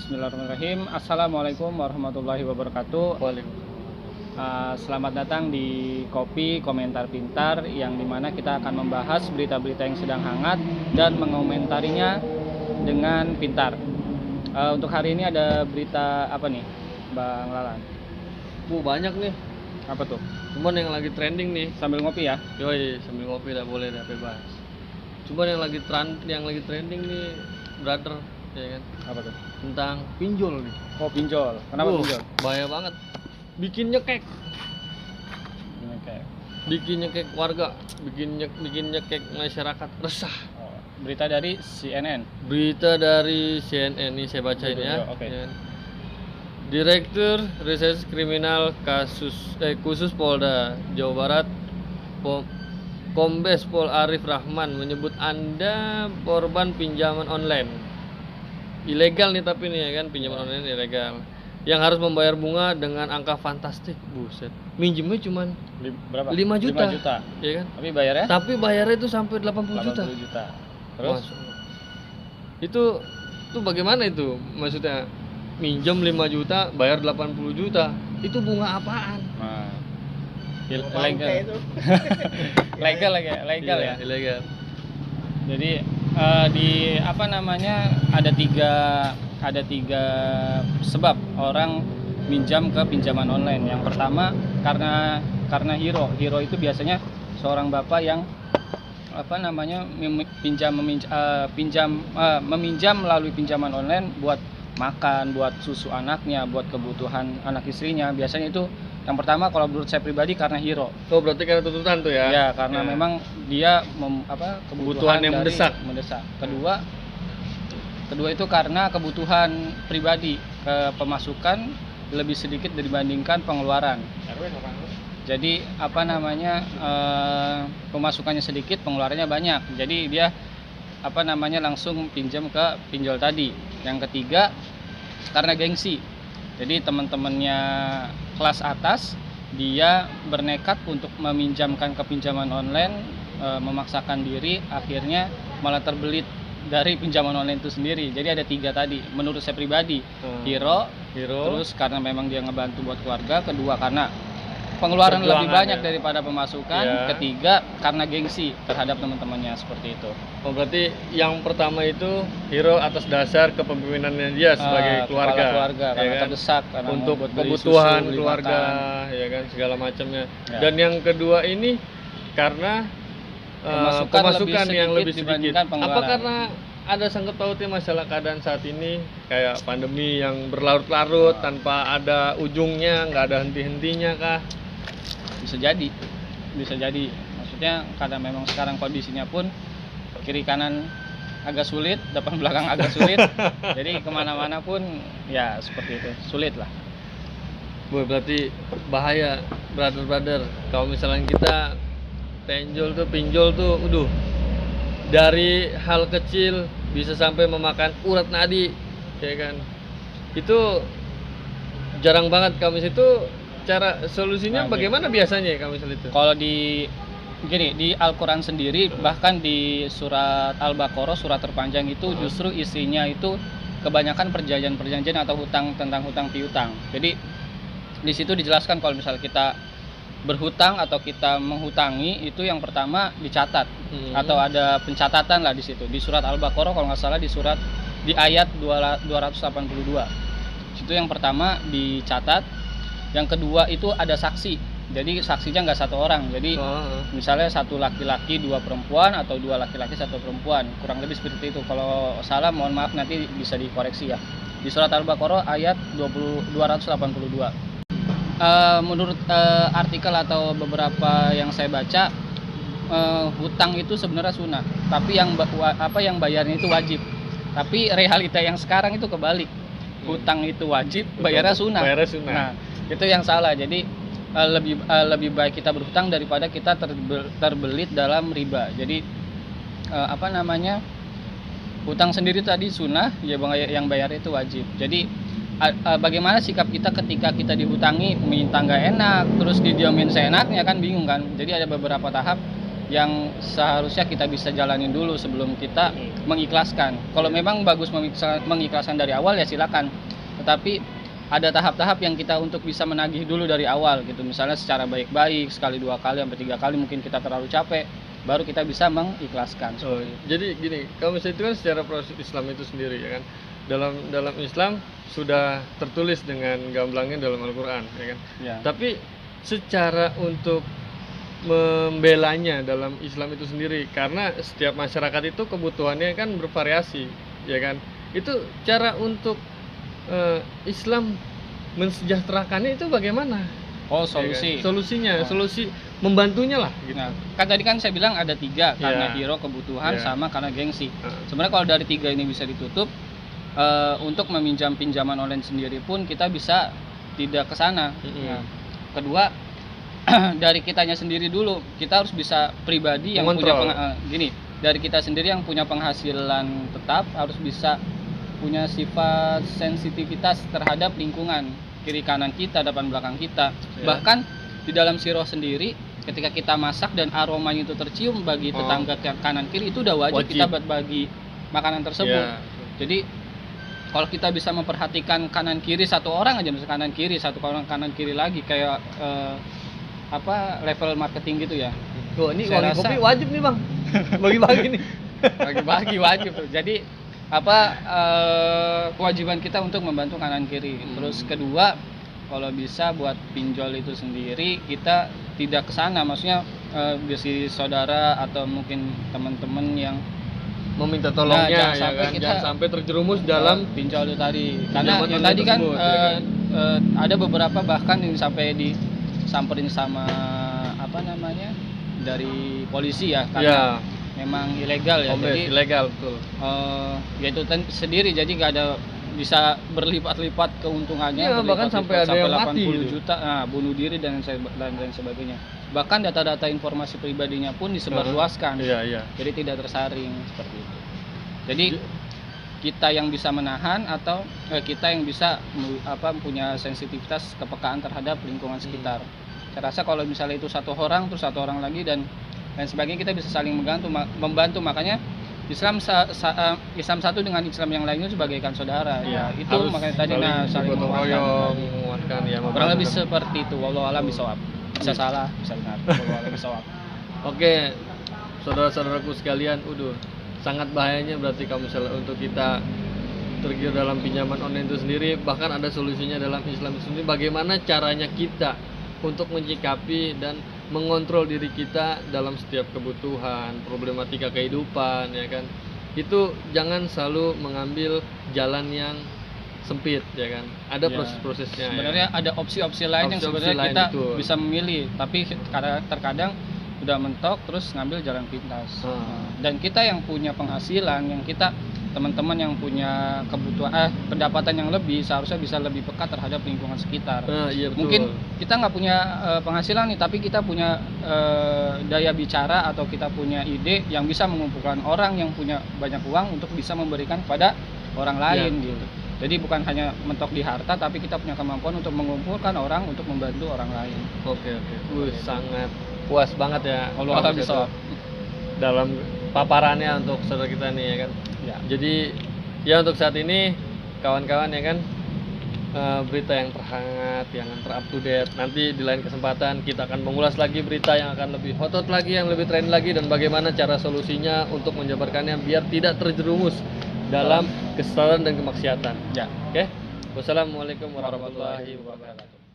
Bismillahirrahmanirrahim. Assalamualaikum warahmatullahi wabarakatuh. Selamat datang di Kopi Komentar Pintar, yang dimana kita akan membahas berita-berita yang sedang hangat dan mengomentarinya dengan pintar. Untuk hari ini ada berita apa nih, Bang Lalan? Banyak nih. Apa tuh? Cuman yang lagi trending nih. Sambil ngopi ya? Yoi, sambil ngopi dah, boleh dah, bebas. Cuman yang lagi trending nih, brother, ya kan? Apa tuh? Tentang pinjol nih. Oh, pinjol. Kenapa pinjol? Bahaya banget. Bikin nyekek warga, bikin nyekek masyarakat resah. Berita dari CNN. Berita dari CNN nih saya bacain ya. Oke. Ya kan? Direktur Reserse Kriminal Khusus Polda Jawa Barat Kombes Pol Arif Rahman menyebut Anda korban pinjaman online ilegal nih, tapi nih ya kan, pinjaman online ilegal yang harus membayar bunga dengan angka fantastik. Buset, minjemnya cuman Berapa? 5 juta. 5 juta. Ya kan? Tapi bayarnya itu sampai 80 juta. Terus? Itu bagaimana itu? Maksudnya minjem 5 juta, bayar 80 juta. Itu bunga apaan? Nah, legal ya. Ilegal. Jadi di apa namanya, ada tiga sebab orang minjam ke pinjaman online. Yang pertama karena hero itu biasanya seorang bapak yang apa namanya meminjam melalui pinjaman online buat makan, buat susu anaknya, buat kebutuhan anak istrinya. Biasanya itu yang pertama, kalau menurut saya pribadi, karena hero. Oh, berarti karena tuntutan tuh ya? Ya, karena memang dia kebutuhan yang mendesak. Kedua itu karena kebutuhan pribadi, pemasukan lebih sedikit dibandingkan pengeluaran. Jadi apa namanya, pemasukannya sedikit, pengeluarannya banyak. Jadi dia apa namanya langsung pinjam ke pinjol tadi. Yang ketiga karena gengsi. Jadi teman-temannya kelas atas, dia bernekat untuk meminjamkan ke pinjaman online, memaksakan diri, akhirnya malah terbelit dari pinjaman online itu sendiri. Jadi ada tiga tadi menurut saya pribadi. Hero, terus karena memang dia ngebantu buat keluarga. Kedua karena pengeluaran lebih banyak daripada pemasukan. Ya. Ketiga karena gengsi terhadap teman-temannya, seperti itu. Oh, berarti yang pertama itu hero atas dasar kepemimpinannya dia sebagai keluarga ya karena kan? Terdesak karena untuk kebutuhan susu, keluarga makan, ya kan, segala macamnya. Ya. Dan yang kedua ini karena pemasukan yang lebih sedikit. Apa karena ada sangkut pautnya masalah keadaan saat ini, kayak pandemi yang berlarut-larut tanpa ada ujungnya, nggak ada henti-hentinya kah? Bisa jadi. Maksudnya karena memang sekarang kondisinya pun kiri kanan agak sulit, depan belakang agak sulit. Jadi kemana-mana pun ya seperti itu, sulit lah. Berarti bahaya, brother. Kalau misalnya kita pinjol tuh, dari hal kecil bisa sampai memakan urat nadi, ya kan? Itu jarang banget kami situ. Cara solusinya bagaimana biasanya kami itu? Kalau di Al-Quran sendiri, bahkan di surat Al-Baqarah, surat terpanjang itu justru isinya itu kebanyakan perjanjian atau tentang hutang piutang. Jadi di situ dijelaskan kalau misalnya kita berhutang atau kita menghutangi, itu yang pertama dicatat atau ada pencatatan lah di situ. Di surat Al-Baqarah kalau nggak salah di ayat 282. Situ yang pertama dicatat. Yang kedua itu ada saksi. Jadi saksinya nggak satu orang. Jadi misalnya satu laki-laki, dua perempuan, atau dua laki-laki, satu perempuan. Kurang lebih seperti itu. Kalau salah mohon maaf, nanti bisa dikoreksi ya. Di surat Al-Baqarah ayat 282. Menurut artikel atau beberapa yang saya baca, hutang itu sebenarnya sunnah, tapi yang bayarnya itu wajib. Tapi realita yang sekarang itu kebalik. Hutang itu wajib, bayarnya sunnah. Nah, itu yang salah. Jadi lebih baik kita berhutang daripada kita terbelit dalam riba. Jadi hutang sendiri tadi sunnah, ya yang bayar itu wajib. Jadi bagaimana sikap kita ketika kita dihutangi, minta nggak enak, terus didiamin seenaknya, kan bingung kan. Jadi ada beberapa tahap yang seharusnya kita bisa jalanin dulu sebelum kita mengikhlaskan. Kalau memang bagus mengikhlaskan dari awal ya silakan. Tetapi ada tahap-tahap yang kita untuk bisa menagih dulu dari awal gitu. Misalnya secara baik-baik, sekali, 2 kali, sampai 3 kali mungkin kita terlalu capek, baru kita bisa mengikhlaskan. Jadi gini, kalau misalnya itu kan secara proses Islam itu sendiri ya kan. Dalam Islam sudah tertulis dengan gamblangnya dalam Al-Qur'an ya kan. Ya. Tapi secara untuk membelanya dalam Islam itu sendiri, karena setiap masyarakat itu kebutuhannya kan bervariasi ya kan. Itu cara untuk Islam mensejahterakannya itu bagaimana? Solusi. Ya kan? Solusinya, solusi membantunya lah gitu. Nah, kan tadi kan saya bilang ada 3, karena hero, kebutuhan, sama karena gengsi. Sebenarnya kalau dari 3 ini bisa ditutup, untuk meminjam pinjaman online sendiri pun kita bisa tidak ke sana. Nah, kedua dari kitanya sendiri dulu, kita harus bisa pribadi yang punya dari kita sendiri yang punya penghasilan tetap harus bisa punya sifat sensitivitas terhadap lingkungan kiri kanan kita, depan belakang kita. Bahkan di dalam siroh sendiri ketika kita masak dan aromanya itu tercium bagi tetangga kanan kiri, itu udah wajib kita berbagi makanan tersebut. Jadi kalau kita bisa memperhatikan kanan kiri satu orang aja, misalnya kanan kiri satu orang, kanan kiri lagi, kayak level marketing gitu ya. Ini wangi kopi wajib nih Bang. Bagi-bagi nih. Bagi-bagi wajib tuh. Jadi kewajiban kita untuk membantu kanan kiri. Terus kedua, kalau bisa buat pinjol itu sendiri kita tidak ke sana, maksudnya si saudara atau mungkin teman-teman yang meminta tolongnya jangan sampai terjerumus dalam pinjol itu tadi. Karena yang tadi kan ada beberapa bahkan yang sampai disamperin sama dari polisi ya, karena memang ilegal ya. Jadi ilegal betul. Ya itu sendiri, jadi nggak ada, bisa berlipat-lipat keuntungannya, bahkan sampai ada yang 80 mati juta, bunuh diri dan sebagainya. Bahkan data-data informasi pribadinya pun disebarluaskan. Jadi tidak tersaring seperti itu. Jadi kita yang bisa menahan atau kita yang bisa punya sensitivitas kepekaan terhadap lingkungan sekitar. Saya rasa kalau misalnya itu satu orang terus satu orang lagi dan sebagainya, kita bisa saling membantu. Makanya Islam satu dengan Islam yang lainnya sebagaikan saudara. Itu makanya tadi saling menguatkan ya. Kurang lebih seperti itu. Wallahu a'lam bishawab. Bisa salah, bisa benar. Wallahu a'lam bishawab. Oke, saudara-saudaraku sekalian, sangat bahayanya berarti kalau misalnya untuk kita tergiur dalam pinjaman online itu sendiri. Bahkan ada solusinya dalam Islam itu sendiri. Bagaimana caranya kita untuk menyikapi dan mengontrol diri kita dalam setiap kebutuhan, problematika kehidupan ya kan. Itu jangan selalu mengambil jalan yang sempit ya kan. Ada proses-prosesnya. Sebenarnya ada opsi-opsi lain yang sebenarnya kita bisa memilih, tapi terkadang udah mentok terus ngambil jalan pintas. Dan kita yang punya penghasilan, yang kita teman-teman yang punya kebutuhan pendapatan yang lebih, seharusnya bisa lebih peka terhadap lingkungan sekitar. Mungkin kita nggak punya penghasilan nih, tapi kita punya daya bicara atau kita punya ide yang bisa mengumpulkan orang yang punya banyak uang untuk bisa memberikan kepada orang lain gitu. Jadi bukan hanya mentok di harta, tapi kita punya kemampuan untuk mengumpulkan orang untuk membantu orang lain. Oke. Sangat puas banget ya Allah bisa dalam paparannya untuk saudara kita nih ya kan. Jadi ya untuk saat ini kawan-kawan ya kan, berita yang terhangat, yang ter-up to date. Nanti di lain kesempatan kita akan mengulas lagi berita yang akan lebih hot lagi, yang lebih tren lagi, dan bagaimana cara solusinya untuk menjabarkannya biar tidak terjerumus dalam kesalahan dan kemaksiatan. Oke. Wassalamualaikum warahmatullahi wabarakatuh.